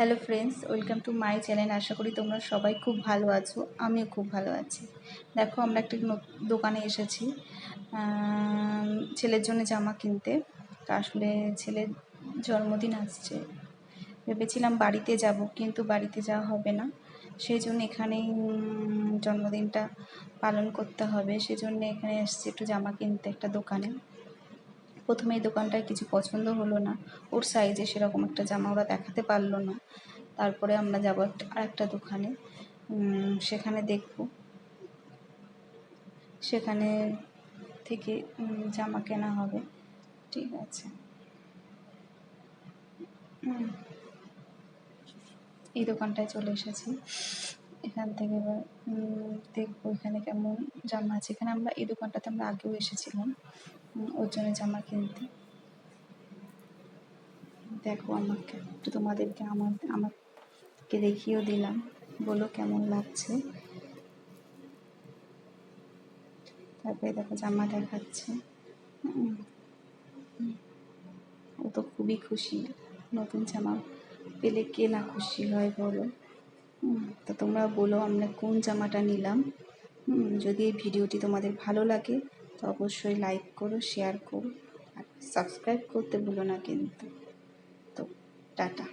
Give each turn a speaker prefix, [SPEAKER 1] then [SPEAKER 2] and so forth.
[SPEAKER 1] Hello friends, welcome to my channel. আশা করি তোমরা সবাই খুব ভালো আছো, আমিও খুব ভালো আছি। দেখো, আমরা একটা দোকানে এসেছি ছেলের জন্য জামা কিনতে। তা আসলে ছেলের জন্মদিন আসছে, ভেবেছিলাম বাড়িতে যাব, কিন্তু বাড়িতে যাওয়া হবে না। সেই জন্য এখানেই জন্মদিনটা পালন করতে হবে, সেজন্য এখানে এসেছি একটু জামা কিনতে একটা দোকানে। প্রথমে এই দোকানটায় কিছু পছন্দ হলো না, ওর সাইজে সেরকম একটা জামা ওরা দেখাতে পারলো না। তারপরে আমরা যাবো আরেকটা দোকানে, সেখানে দেখব, সেখানে থেকে জামা কেনা হবে। ঠিক আছে, এই দোকানটায় চলে এসেছি। এখান থেকে এবার দেখবো এখানে কেমন জামা আছে। এখানে আমরা এই দোকানটাতে আমরা আগেও এসেছিলাম ওর জন্য জামা কিনতে। দেখো, আমাকে একটু তোমাদেরকে আমাকে দেখিয়েও দিলাম, বলো কেমন লাগছে। তারপরে দেখো জামা দেখাচ্ছে। ও তো খুবই খুশি, নতুন জামা পেলে কে না খুশি হয় বলো। তো তোমরা বলো আমরা কোন জামাটা নিলাম। যদি এই ভিডিওটি তোমাদের ভালো লাগে তো অবশ্যই লাইক করো, শেয়ার করো, আর সাবস্ক্রাইব করতে ভুলো না কিন্তু। তো টাটা।